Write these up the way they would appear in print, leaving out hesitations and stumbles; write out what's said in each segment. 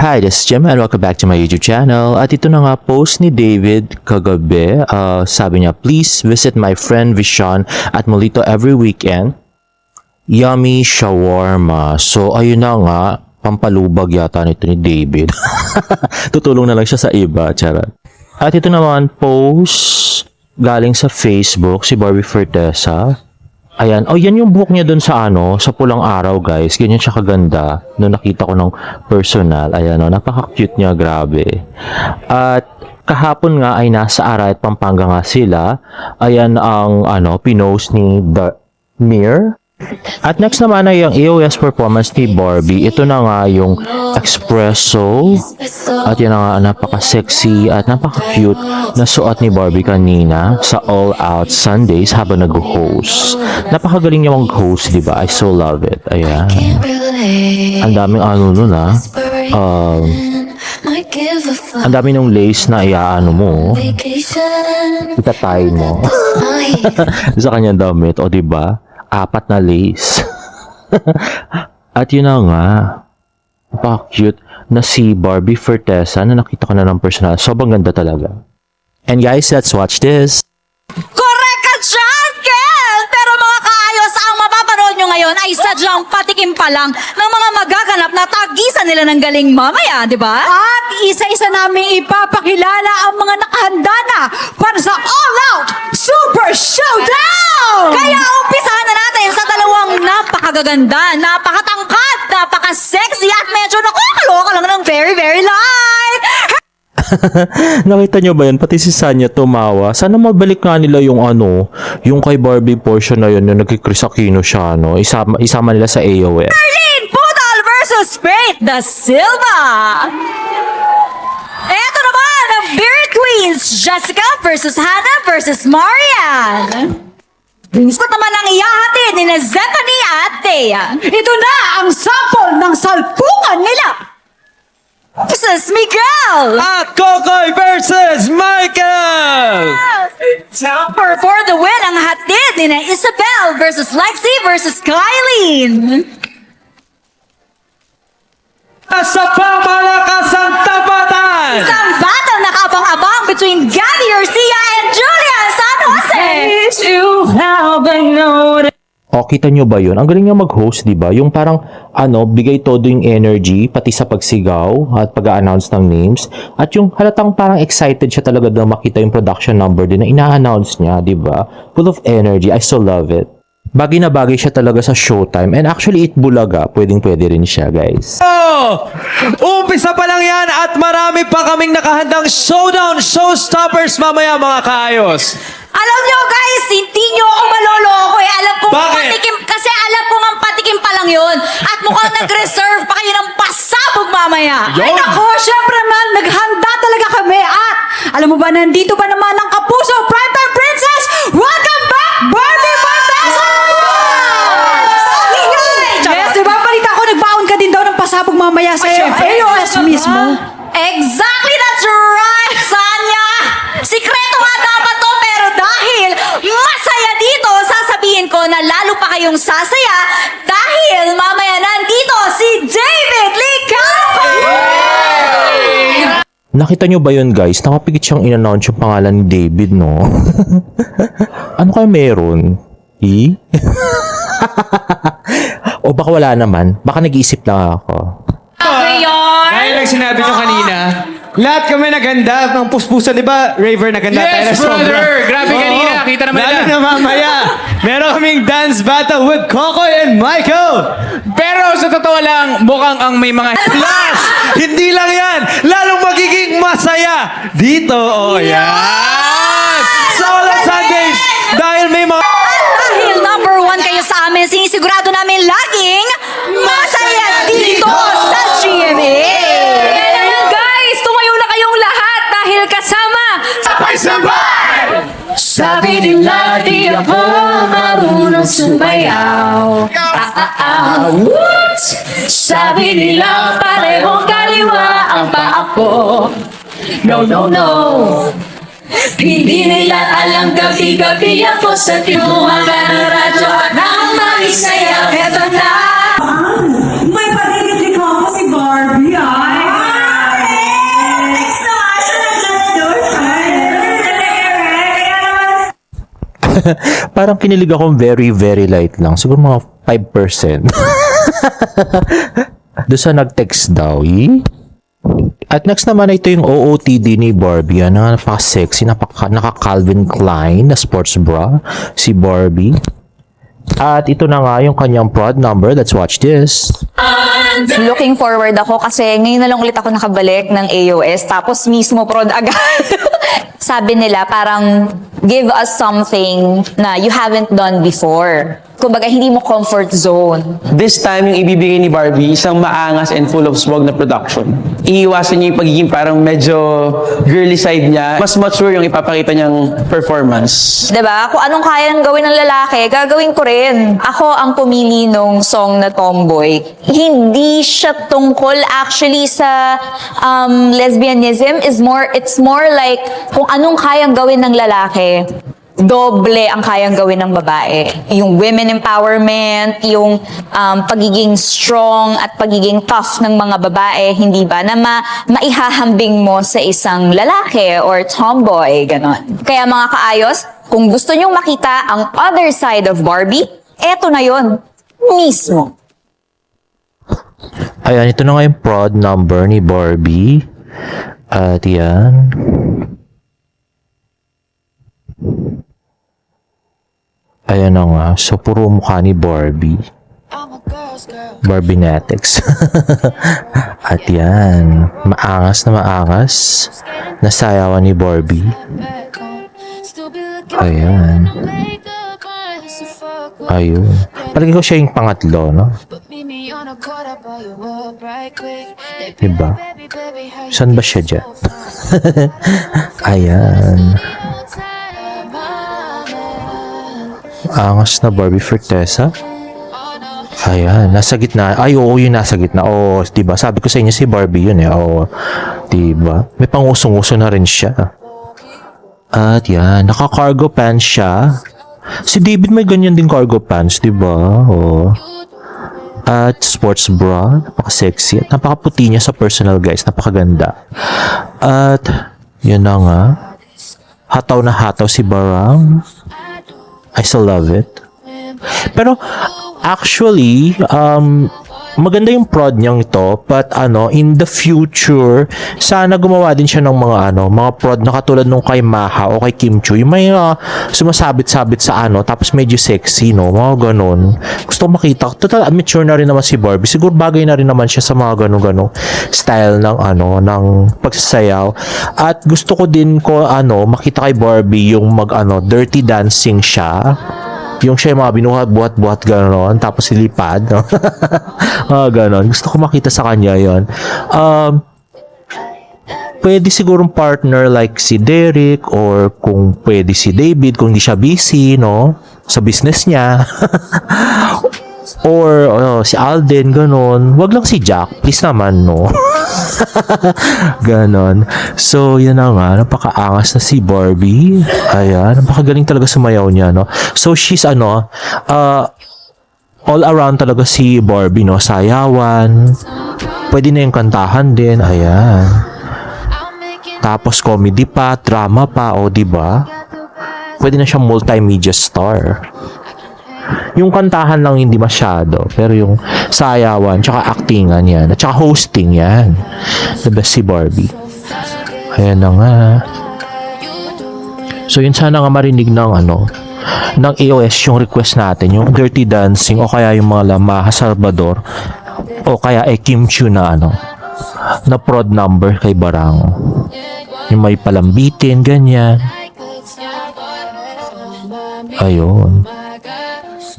Hi, this is Jim and welcome back to my YouTube channel. At ito na nga post ni David kagabi. Sabi niya, please visit my friend Vishan at Molito every weekend. Yummy shawarma. So ayun na nga, pampalubag yata nito ni David. Tutulong na lang siya sa iba, charot. At ito naman post galing sa Facebook si Barbie Fortesa. Ayan. Oh, yan yung buhok niya dun sa sa Pulang Araw, guys. Ganyan siya kaganda. Nung nakita ko ng personal. Ayan, napaka-cute niya, grabe. At kahapon nga ay nasa Arayat, Pampanga nga sila. Ayan ang pinost ni The Mir. At next naman ay ang AOS performance ni Barbie. Ito na nga yung espresso. At yan nga napaka-sexy at napaka-cute na suot ni Barbie kanina sa All Out Sundays habang nag-host. Napakagaling niya mag-host, diba? I so love it. Ayan. Ang daming nun ang dami ng lace na mo. Itatayin mo. Sa kanyang damit. O diba? 4 na lace. At yun na nga, napaka-cute na si Barbie Fortesa na nakita ko na ng personal. Sobrang ganda talaga. And guys, let's watch this. Correct ka dyan, Ken! Pero mga kaayos, ang mapapanood nyo ngayon ay sadyang patikim pa lang ng mga magaganap na tagisan nila ng galing mamaya, di ba? At isa-isa namin ipapakilala ang mga nakahanda na para sa All Out Super Showdown! Kaya umpisahan na natin sa dalawang napakagaganda, napakatangkad, napaka-sexy at medyo nakakaloka lang ng very, very light. Nakita nyo ba yun? Pati si Sanya tumawa. Sana mabalik nga nila yung yung kay Barbie portion na yun, yung nagkikris Aquino siya, Isama nila sa AOS. Arlene Budol versus Faith Da Silva. Eto naman ang Beard Queens, Jessica versus Hannah versus Marian. Gusto naman ang iyahatid ni Zephanie at Thea. Ito na ang sample ng salpungan nila! Versus Miguel. At Kokoy versus Michael! For the win ang hatid ni Isabel versus Lexi versus Kylene. Sa pamalakasang tapatan! Isang battle na kaabang-abang between Gabby Garcia and Julian San Jose. O, kita nyo ba yun? Ang galing niya mag-host, di ba? Yung parang, bigay todo yung energy, pati sa pagsigaw at pag-a-announce ng names. At yung halatang parang excited siya talaga na makita yung production number din na ina-announce niya, di ba? Full of energy. I so love it. Bagay na bagay siya talaga sa showtime. And actually, Itbulaga, pwedeng-pwede rin siya, guys. Umpisa pa lang yan at marami pa kaming nakahandang showdown showstoppers mamaya, mga kaayos. Alam nyo guys, hindi nyo ako maloloko eh. Alam ko Bakit? patikim, kasi alam ko nga patikim pa lang yun. At mukhang nag-reserve pa kayo ng pasabog mamaya. Ay nako, syempre man, naghanda talaga kami at alam mo ba, nandito ba naman ang kapuso Primetime Princess? Welcome back, Barbie Fortesa! Yes, diba? Balita ko, nagbaon ka din daw ng pasabog mamaya sa AOS mismo. Exactly, that's right, Sanya! Sikreto nga dapat to, pero dahil masaya dito, sasabihin ko na lalo pa kayong sasaya dahil mamaya nandito si David Licampo! Nakita nyo ba yun, guys? Nakapigit siyang in-announce yung pangalan ni David, no? Ano kaya meron? O baka wala naman. Baka nag-iisip lang ako. Kaya lang sinabi nyo kanina, lahat kami naganda ng puspusan, di ba? Raver, naganda tayo na Yes, sobra. brother! Grabe Oo. kanina, kita naman Lalo nila. na mamaya, meron kaming dance battle with Kokoy and Michael. Pero sa totoo lang, mukhang ang may mga... Plus, hindi lang yan, lalong magiging masaya dito. Oh, yan! Sa All Out Sundays, dahil may mga... Dahil number 1 kayo sa amin, sinisigurado namin laging masaya dito sa GMA! Guys, tumayo na kayong lahat dahil kasama sabay-sabay! Sabi nila di ako marunong sumayaw. Woot! Sabi nila parehong kaliwa ang paa ko. No, no, no. Hindi nila alam gabi-gabi ako sa tinuhaga ng radyo at nang manisaya. Eto na! May parinig ko si Barbie, ay! Parang kinilig ako very, very light lang. Siguro mga 5%. Doon sa nag-text daw, eh? At next naman, ito yung OOTD ni Barbie. Napaka-sexy, naka-Calvin Klein na sports bra. Si Barbie. At ito na nga yung kanyang prod number. Let's watch this. Looking forward ako kasi ngayon na lang ulit ako nakabalik ng AOS tapos mismo prod agad. Sabi nila parang give us something na you haven't done before. Kumbaga hindi mo comfort zone. This time, yung ibibigay ni Barbie, isang maangas and full of swag na production. Iiwasan niya yung pagiging parang medyo girly side niya. Mas mature yung ipapakita niyang performance. 'Di ba? Kung anong kayang gawin ng lalaki, gagawin ko rin. Ako ang pumili nung song na Tomboy. Hindi siya tungkol actually sa lesbianism. It's more like kung anong kayang gawin ng lalaki, doble ang kayang gawin ng babae. Yung women empowerment, yung pagiging strong at pagiging tough ng mga babae, hindi ba? Na maihahambing mo sa isang lalaki or tomboy, ganon. Kaya mga kaayos, kung gusto nyong makita ang other side of Barbie, eto na yon mismo. Ayan, ito na nga yung prod number ni Barbie. At yan. Ayan na nga. So, puro mukha ni Barbie. Barbinetics. At yan. Maangas na maangas. Nasayawan ni Barbie. Ayan. Ayun. Palagi ko siya yung pangatlo, no? Diba? Saan ba siya dyan? Ayan. Angas na Barbie Fortesa. Ayan, nasa gitna. Ay, oo, yung nasa gitna. Oo, diba? Sabi ko sa inyo si Barbie yun eh. Oo, diba? May pangusong-uso na rin siya. At yan, naka-cargo pants siya. Si David may ganyan din cargo pants, diba? Oo. At sports bra, napaka-sexy. At napaka-puti niya sa personal, guys. Napakaganda. At, yun na nga. Hataw na hataw si Barang. I still love it. Pero, actually, maganda yung prod niyang ito, but in the future, sana gumawa din siya ng mga prod na katulad nung kay Maha o kay Kim Chu, yung may sumasabit-sabit sa tapos medyo sexy, no? Mga ganon. Gusto ko makita. Total, mature na rin naman si Barbie. Siguro bagay na rin naman siya sa mga ganon-ganon style ng ng pagsasayaw. At gusto ko din makita kay Barbie yung dirty dancing siya. Yung siya yung mga binuhat-buhat-buhat gano'n, tapos silipad, no? Gano'n. Gusto ko makita sa kanya yon. Pwede sigurong partner like si Derek or kung pwede si David kung hindi siya busy, no? Sa business niya. Or si Alden, gano'n. Wag lang si Jack, please naman, no? Ganon. So, yan na nga. Napakaangas na si Barbie. Ayan. Napakagaling talaga sumayaw niya, no? So, she's all around talaga si Barbie, no? Sayawan. Pwede na yung kantahan din. Ayan. Tapos, comedy pa, drama pa, diba? Pwede na siyang multimedia star. Yung kantahan lang hindi masyado, pero yung sayawan, tsaka actingan yan, at tsaka hosting yan. The best si Barbie. Ayan na nga. So yun, sana nga marinig ng ng AOS yung request natin, yung Dirty Dancing o kaya yung mga Lamaha Salvador o kaya Kim Chu na na prod number kay Barang. Yung may palambitin, ganyan. Ayun.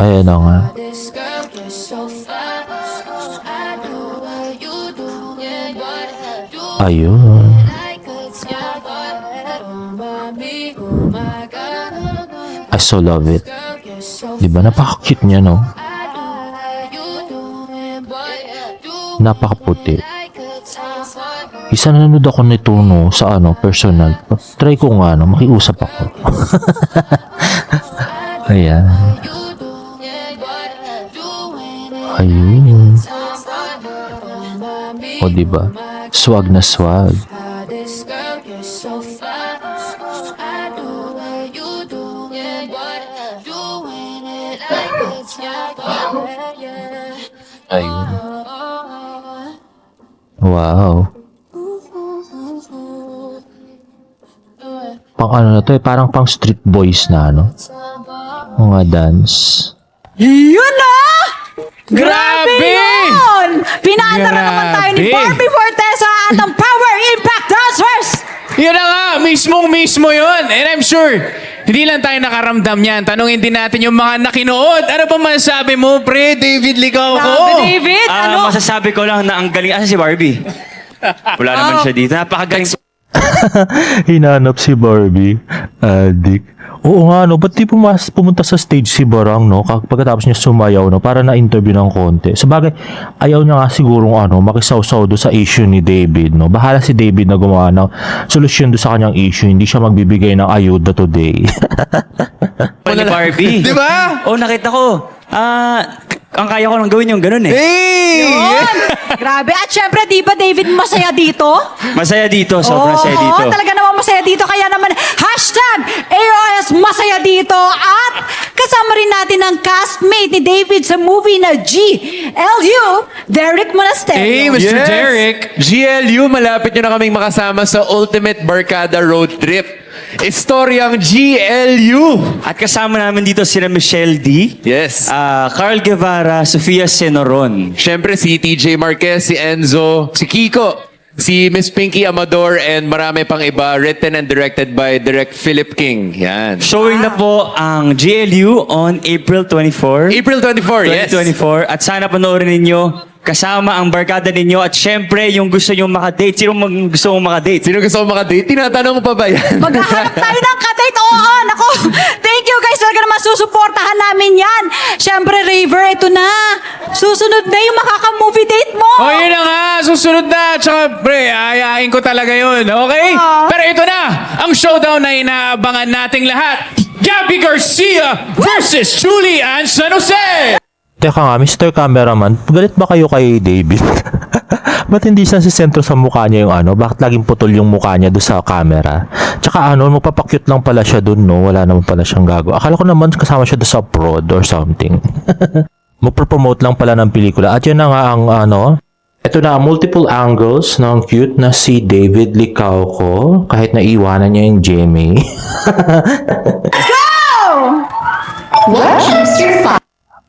Ayan na nga. Ayun. I so love it. Diba? Napaka-cute niya, no? Napaka-puti. Isa nanonood ako nito, no? Sa personal. Try ko nga, makiusap ako. Ayan. Ayun. O, diba? Swag na swag. Wow. Pang ano na to eh, parang pang street boys na ano. Mga dance. Yun na! Grabe! Yun! Pinaanda na naman tayo ni Grabe! Barbie Fortesa at ang Power Impact Dancers! Yun na nga, mismo yun. And I'm sure, hindi lang tayo nakaramdam yan. Tanungin din natin yung mga nakinood. Ano pa masasabi mo, pre, David Licauco? Grabe, David! Ano? Masasabi ko lang na ang galing. Asa si Barbie? Wala naman siya dito. Napakagaling. Hinanap si Barbie. Adik. Oo nga, no. Ba't di pumunta sa stage si Barang, no? Pagkatapos niya sumayaw, no? Para na-interview ng konti. Sabagay, ayaw niya nga sigurong, makisawsaw do sa issue ni David, no? Bahala si David na gumawa ng solusyon do sa kanyang issue. Hindi siya magbibigay ng ayuda today. Ni Barbie. Di ba? Oh, nakita ko. Ang kaya ko lang gawin yung ganun eh. Hey! Yun! Grabe. At syempre, di ba David masaya dito? Masaya dito. Sobrang saya dito. Oo, talaga naman masaya dito. Kaya naman, #AOS masaya dito. At kasama rin natin ang castmate ni David sa movie na GLU, Derek Monasterio. Hey, Mr. Derek. GLU, malapit nyo na kaming makasama sa Ultimate Barkada Road Trip. Istoryang GLU. At kasama namin dito sila Michelle D. Yes. Carl Guevara, Sofia Senoron. Siyempre si TJ Marquez, si Enzo, si Kiko, si Miss Pinky Amador, and marami pang iba. Written and directed by Direct Philip King. Yan. Showing na po ang GLU on April 24. April 24, yes. 2024. At sana panoorin ninyo kasama ang barkada ninyo at syempre yung gusto nyo makadate. Sino gusto mong makadate? Sino gusto mo makadate? Tinatanong pa ba yan? Maghahanap tayo ng kadate. Oo, nako. Thank you guys. Talaga naman susuportahan namin yan. Siyempre, Raver, ito na. Susunod na yung makaka-movie date mo. Oh, yun na nga. Susunod na. Tsaka, pre, ayain ko talaga yun. Okay? Pero ito na. Ang showdown na inaabangan nating lahat. Gabby Garcia versus Julie Ann San Jose. Teka nga, Mr. Cameraman, galit ba kayo kay David? Ba't hindi siya sa sentro sa mukha niya yung ano? Bakit laging putol yung mukha niya doon sa camera? Tsaka magpapakyut lang pala siya doon, no? Wala naman pala siyang gago. Akala ko naman kasama siya doon sa prod or something. Magpropromote lang pala ng pelikula. At yun na nga ang ito na, multiple angles ng cute na si David Licauco. Kahit naiwanan niya yung Jamie.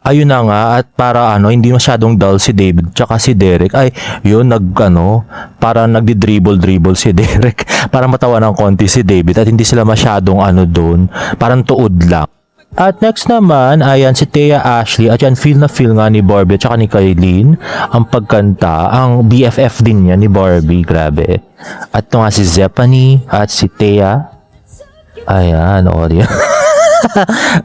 Ayun na nga, at para hindi masyadong dull si David tsaka si Derek, ay yun para nagdi-dribble si Derek para matawa ng konti si David at hindi sila masyadong doon, parang tuod lang. At next naman, ayan si Thea Ashley, at yan feel na feel nga ni Barbie at tsaka ni Kailin ang pagkanta, ang BFF din niya ni Barbie, grabe. At ito nga si Zephanie at si Thea, ayan, yan.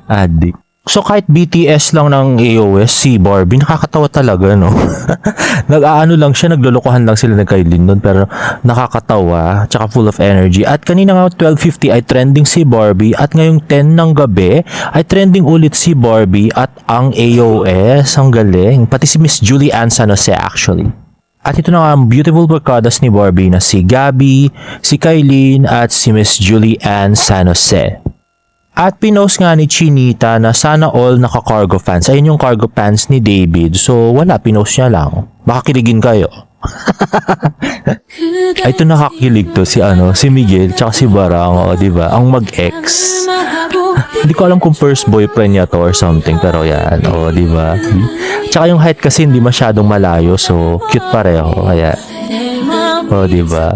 Adik. So kahit BTS lang ng AOS, si Barbie, nakakatawa talaga, no? Nag-aano lang siya, naglulukuhan lang sila ng Kailin doon, pero nakakatawa, tsaka full of energy. At kanina nga 12:50 ay trending si Barbie, at ngayong 10 ng gabi ay trending ulit si Barbie at ang AOS. Ang galing. Pati si Miss Julie Ann San Jose actually. At ito na nga ang beautiful barkadas ni Barbie na si Gabby, si Kailin, at si Miss Julie Ann San Jose. At pinost nga ni Chinita na sana all naka-cargo pants. Ayun yung cargo pants ni David. So wala, pinost niya lang. Baka kiligin kayo. Ay, ito nakakilig to si Miguel tsaka si Barang, di ba? Ang mag-ex. Hindi ko alam kung first boyfriend niya to or something, pero yan, di ba? Tsaka yung height kasi hindi masyadong malayo, so cute pareho. Kaya di ba?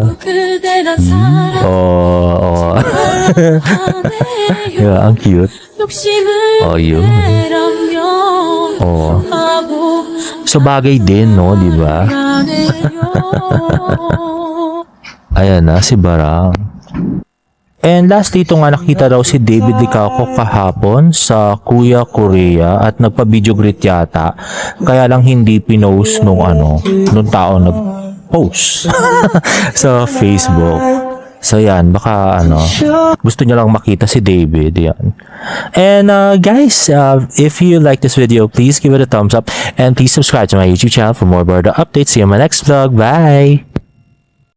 Yeah, ang cute. Yun. So bagay din, no, di ba? Ayan na si Barang. And lastly, ito nga nakita daw si David Licauco kahapon sa Kuya Korea at nagpa-video greet yata. Kaya lang hindi pinost nung tao nag-post sa Facebook. So yan, baka gusto niya lang makita si David, yan. And guys, if you like this video, please give it a thumbs up and please subscribe to my YouTube channel for more Barda updates. See you in my next vlog. Bye!